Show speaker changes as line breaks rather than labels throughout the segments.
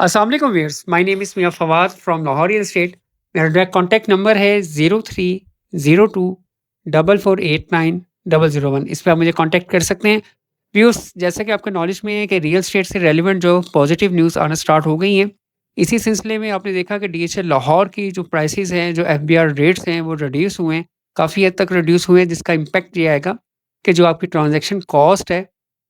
अस्सलाम वालेकुम viewers, my name is Mian Fawad from Lahore real estate. मेरा डायरेक्ट कॉन्टैक्ट नंबर है 0302 4489 001। इस पे आप मुझे कॉन्टैक्ट कर सकते हैं। व्यूअर्स, जैसा कि आपको नॉलेज में है कि रियल एस्टेट से रेलेवेंट जो पॉजिटिव न्यूज़ आना स्टार्ट हो गई हैं। इसी सिलसिले में आपने देखा कि डीएचएल लाहौर की जो प्राइसेज़ हैं, जो एफबीआर रेट्स हैं, वो रिड्यूस हुए हैं, काफ़ी हद तक रिड्यूस हुए हैं, जिसका इम्पैक्ट ये आएगा कि जो आपकी ट्रांज़ैक्शन कॉस्ट है,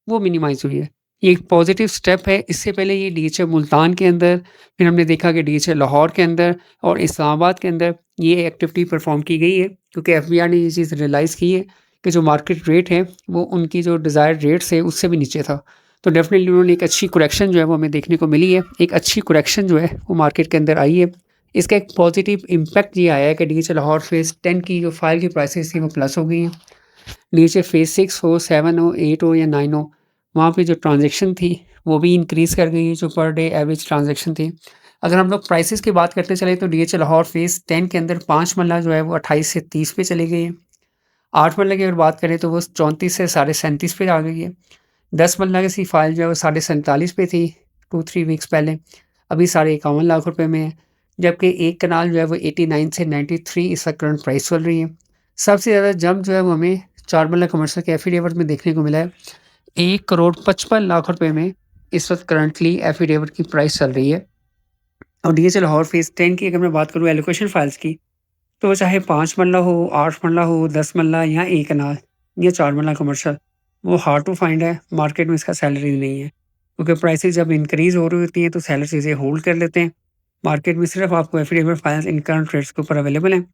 वो मिनिमाइज़ हुई है। ये एक पॉजिटिव स्टेप है। इससे पहले ये डीएचए मुल्तान के अंदर, फिर हमने देखा कि डीएचए लाहौर के अंदर और इस्लामाबाद के अंदर ये एक्टिविटी परफॉर्म की गई है, क्योंकि एफबीआर ने ये चीज़ रियलाइज़ की है कि जो मार्केट रेट है वो उनकी जो डिज़ायर्ड रेट्स है उससे भी नीचे था। तो डेफिनेटली उन्होंने एक अच्छी करेक्शन जो है वो हमें देखने को मिली है। एक अच्छी करेक्शन जो है वो मार्केट के अंदर आई है। इसका एक पॉजिटिव इम्पैक्ट ये आया है कि डीएचए लाहौर फेज़ 10 की जो फाइल की प्राइसेस थी वो प्लस हो गई हैं। नीचे फ़ेज़ 6 हो, 7 हो, 8 हो या 9 हो, वहाँ पे जो ट्रांज़ैक्शन थी, वो भी इंक्रीज़ कर गई है, जो पर डे एवरेज ट्रांज़ैक्शन थी। अगर हम लोग प्राइसेज़ की बात करते चलें तो डीएचए लाहौर फ़ेज़ 10 के अंदर 5 मरला जो है वो 28 से 30 पे चली गई है। 8 मरला की अगर बात करें तो वो 34 से साढ़े 37 पे आ गई है। 10 मरला की फ़ाइल जो है वो साढ़े 47 पे थी 2-3 वीक्स पहले, अभी साढ़े 51 लाख रुपए में है। जबकि एक कनाल जो है वो 89 से 93 इस वक़्त करंट प्राइस चल रही है। सबसे ज़्यादा जंप जो है वो हमें चारमिला कमर्शियल के एफिडेविट में देखने को मिला है। 1 करोड़ 55 लाख रुपए में इस वक़्त करंटली एफिडेविट की प्राइस चल रही है। और डीएचएल लाहौर फ़ेज़ 10 की अगर मैं बात करूँ एलोकेशन फाइल्स की, तो वो चाहे 5 मरला हो, 8 मरला हो, 10 मरला या 1 कनाल या 4 मरला कमर्शियल, वो हार्ड टू फाइंड है। मार्केट में इसका सैलरी नहीं है, क्योंकि प्राइसेज़ जब इंक्रीज़ हो रही होती हैं तो सेलर चीज़ें होल्ड कर लेते हैं। मार्केट में सिर्फ़ आपको affidavit files in current rates के ऊपर अवेलेबल हैं।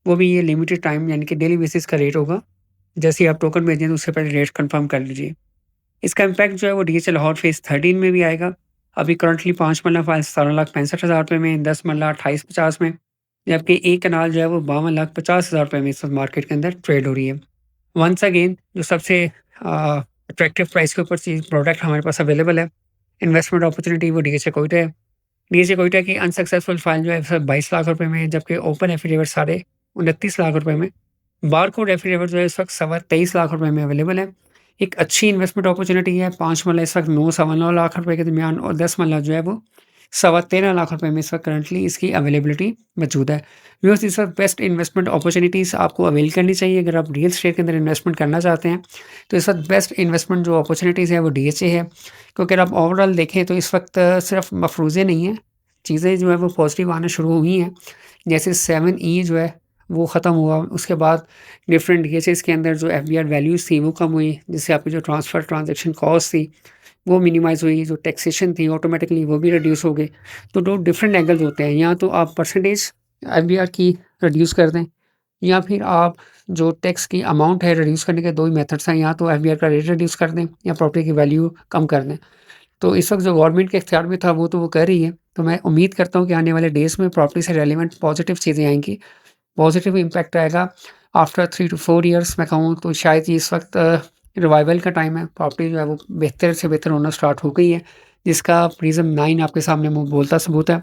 वो भी ये लिमिटेड टाइम यानी कि डेली बेसिस का रेट होगा। जैसे ही आप टोकन भेजें तो उससे पहले रेट कन्फर्म कर लीजिए। इसका इम्पैक्ट जो है वो डीएचएल लाहौर फ़ेज़ 13 में भी आएगा। अभी करंटली 5 मरला फाइल 17,65,000 रुपए में, 10 मरला 2850 में, जबकि 1 कनाल जो है वो 52,50,000 रुपए में इस वक़्त मार्केट के अंदर ट्रेड हो रही है। वंस अगेन जो सबसे अट्रैक्टिव प्राइस के ऊपर चीज़ प्रोडक्ट हमारे पास अवेलेबल है, इन्वेस्टमेंट अपॉर्च्युनिटी, वो डीएचए कोयटा है। डीएचए कोयटा की अनसक्सेसफुल फाइल जो है सिर्फ 22 लाख रुपए में है, जबकि ओपन एफिडेविट साढ़े 29 लाख रुपए में। बारकोड एफिडेविट जो है इस वक़्त सवा 23 लाख रुपए में अवेलेबल है। एक अच्छी इन्वेस्टमेंट अपॉर्च्युनिटी है। 5 मरला इस वक़्त 9 सवा 9 लाख रुपए के दरमियान और 10 मरला जो है वो सवा 13 लाख रुपए में इस वक़्त करंटली इसकी अवेलेबिलिटी मौजूद है। व्यूअर्स, इस वक़्त बेस्ट इन्वेस्टमेंट अपॉर्च्युनिटीज़ आपको अवेल करनी चाहिए। अगर आप रियल एस्टेट के अंदर इन्वेस्टमेंट करना चाहते हैं, तो इस वक़्त बेस्ट इन्वेस्टमेंट जो अपॉर्च्युनिटीज़ है वो डीएचए है। क्योंकि अगर आप ओवरऑल देखें तो इस वक़्त सिर्फ मफरूज़े नहीं हैं, चीज़ें जो है वो पॉज़िटिव आना शुरू हुई हैं। जैसे 7 ई जो है वो ख़त्म हुआ, उसके बाद डिफरेंट डीएचएस के अंदर जो एफबीआर वैल्यूज़ थी वो कम हुई, जिससे आपकी जो ट्रांसफ़र ट्रांज़ैक्शन कॉस्ट थी वो मिनिमाइज़ हुई, जो टैक्सेशन थी ऑटोमेटिकली वो भी रिड्यूस हो गई। तो 2 डिफरेंट एंगल्स होते हैं, या तो आप परसेंटेज एफबीआर की रिड्यूस कर दें, या फिर आप जो टैक्स की अमाउंट है रिड्यूस करने के 2 ही मेथड्स हैं, या तो एफबीआर का रेट रिड्यूस कर दें या प्रॉपर्टी की वैल्यू कम कर दें। तो इस वक़्त जो गवर्नमेंट के इख्तियार में था वो तो वो कर रही है, तो मैं उम्मीद करता हूँ कि आने वाले डेज़ में प्रॉपर्टी से रेलेवेंट पॉज़िटिव चीज़ें आएँगी। पॉज़िटिव इम्पैक्ट आएगा। आफ्टर 3 टू 4 इयर्स मैं कहूँ तो शायद ये इस वक़्त रिवाइवल का टाइम है। प्रॉपर्टी जो है वो बेहतर से बेहतर होना स्टार्ट हो गई है, जिसका प्रिज़्म 9 आपके सामने मुँह बोलता सबूत है,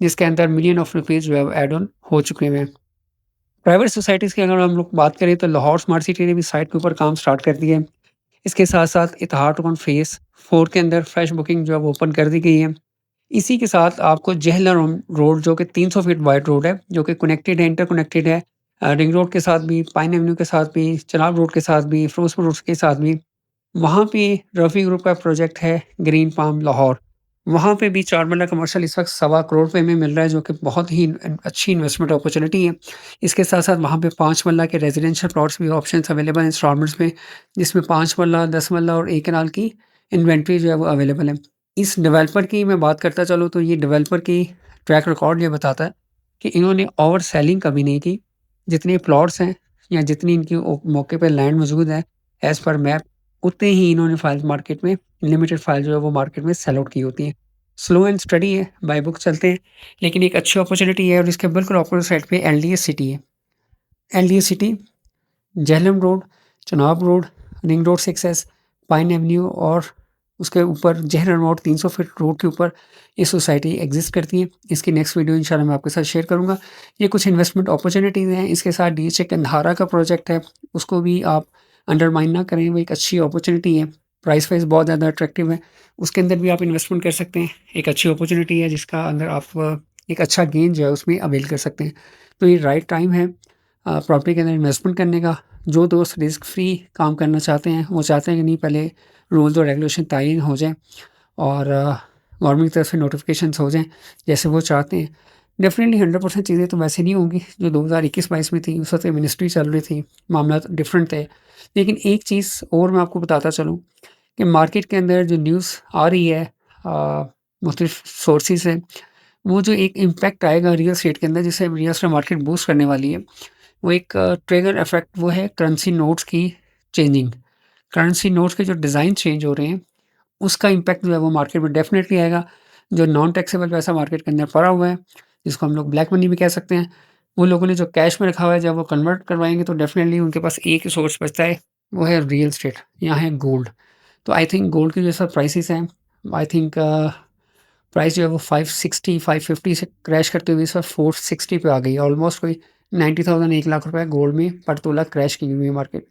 जिसके अंदर मिलियन ऑफ रुपीज़ जो है वो ऐड ऑन हो चुके हुए हैं। प्राइवेट सोसाइटीज़ की अगर हम लोग बात करें तो लाहौर स्मार्ट सिटी ने भी साइट के ऊपर काम स्टार्ट कर दिया है। इसके साथ-साथ इतिहाद टाउन फ़ेज़ 4 के अंदर फ्रेश बुकिंग जो है वो ओपन कर दी गई है। इसी के साथ आपको जहला रोड जो कि 300 फीट वाइड रोड है, जो कि कनेक्टेड है, इंटरकनेक्टेड है रिंग रोड के साथ भी, पाइन एवेन्यू के साथ भी, चिनाब रोड के साथ भी, फिरोजपुर रोड के साथ भी। वहाँ पे रफ़ी ग्रुप का प्रोजेक्ट है ग्रीन पाम लाहौर। वहाँ पे भी 4 मरला कमर्शियल इस वक़्त सवा करोड़ रुपए में मिल रहा है, जो कि बहुत ही अच्छी इन्वेस्टमेंट अपॉर्च्युनिटी है। इसके साथ-साथ वहाँ पे 5 मरला के रेज़िडेंशियल प्लॉट्स भी ऑप्शंस अवेलेबल हैं इंस्टॉलमेंट्स में, जिसमें 5 मरला, 10 मरला और 1 कनाल की इन्वेंटरी जो है वो अवेलेबल है। इस डेवलपर की मैं बात करता चलूँ तो ये डेवलपर की ट्रैक रिकॉर्ड ये बताता है कि इन्होंने ओवर सेलिंग कभी नहीं की। जितने प्लॉट्स हैं या जितनी इनकी मौके पे लैंड मौजूद है एज़ पर मैप, उतने ही इन्होंने फाइल्स मार्केट में लिमिटेड फाइल जो है वो मार्केट में सेल आउट की होती हैं। स्लो एंड स्टडी है, बाय बुक चलते हैं, लेकिन एक अच्छी अपॉर्च्युनिटी है और इसके बिल्कुल अपोज़िट साइड पे एलडीए सिटी है। LDA city, Jhelum road, Chenab road, ring road से एक्सेस, पाइन एवेन्यू और उसके ऊपर जहरम रोड 300 फीट रोड के ऊपर ये सोसाइटी एग्ज़िस्ट करती है। इसकी नेक्स्ट वीडियो इंशाल्लाह मैं आपके साथ शेयर करूँगा। ये कुछ इन्वेस्टमेंट अपॉर्च्युनिटीज़ हैं। इसके साथ डीएचए कंधारा का प्रोजेक्ट है, उसको भी आप अंडरमाइन ना करें, वो एक अच्छी अपॉर्च्युनिटी है। प्राइस वाइज़ बहुत ज़्यादा अट्रैक्टिव है। उसके अंदर भी आप इन्वेस्टमेंट कर सकते हैं। एक अच्छी अपॉर्च्युनिटी है जिसका अंदर आप एक अच्छा गेन जो है उसमें अवेल कर सकते हैं। तो ये राइट टाइम है प्रॉपर्टी के अंदर इन्वेस्टमेंट करने का। जो दोस्त रिस्क फ्री काम करना चाहते हैं, वो चाहते हैं कि नहीं पहले रूल्स और रेगुलेशन तयीन हो जाएँ और गवर्नमेंट की तरफ से नोटिफ़िकेशंस हो जाएँ, जैसे वो चाहते हैं। डेफ़िनिटली 100% चीज़ें तो वैसे नहीं होंगी जो 2021-22 में थी, उस वक़्त मिनिस्ट्री चल रही थी, मामला डिफरेंट थे। लेकिन एक चीज़ और मैं आपको बताता चलूँ कि मार्केट के अंदर जो न्यूज़ आ रही है मुख्तलिफ़ सोर्सेज़ से, वो जो एक इम्पैक्ट आएगा रियल एस्टेट के अंदर जिससे रियल एस्टेट मार्केट बूस्ट करने वाली है, वो एक ट्रिगर इफ़ेक्ट वो है करेंसी नोट्स की चेंजिंग। करेंसी नोट्स के जो डिज़ाइन चेंज हो रहे हैं, उसका इम्पैक्ट जो है वो मार्केट में डेफ़िनेटली आएगा। जो नॉन टैक्सेबल पैसा मार्केट के अंदर पड़ा हुआ है, जिसको हम लोग ब्लैक मनी भी कह सकते हैं, वो लोगों ने जो कैश में रखा हुआ है जब वो कन्वर्ट करवाएँगे तो डेफ़िनेटली उनके पास एक ही सोर्स बचता है, वो है रियल एस्टेट या है गोल्ड। तो आई थिंक गोल्ड के जो सब प्राइसेज़ हैं, आई थिंक प्राइस जो है वो 560 550 से क्रैश करते हुए इस बार 460 पे आ गई है। ऑलमोस्ट कोई 90,000 1 लाख रुपए गोल्ड में पर तोला क्रैश की हुई है मार्केट।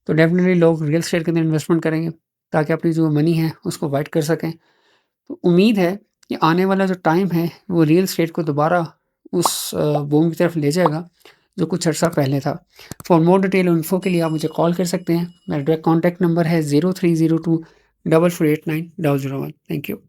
तो डेफ़िनेटली लोग रियल एस्टेट के अंदर इन्वेस्टमेंट करेंगे, ताकि अपनी जो मनी है उसको वाइट कर सकें। तो उम्मीद है कि आने वाला जो टाइम है, वो रियल एस्टेट को दोबारा उस बूम की तरफ ले जाएगा, जो कुछ अर्सा पहले था। फॉर मोर डिटेल इन्फो के लिए आप मुझे कॉल कर सकते हैं। मेरा डायरेक्ट कॉन्टैक्ट नंबर है 0302 4489 001। Thank you.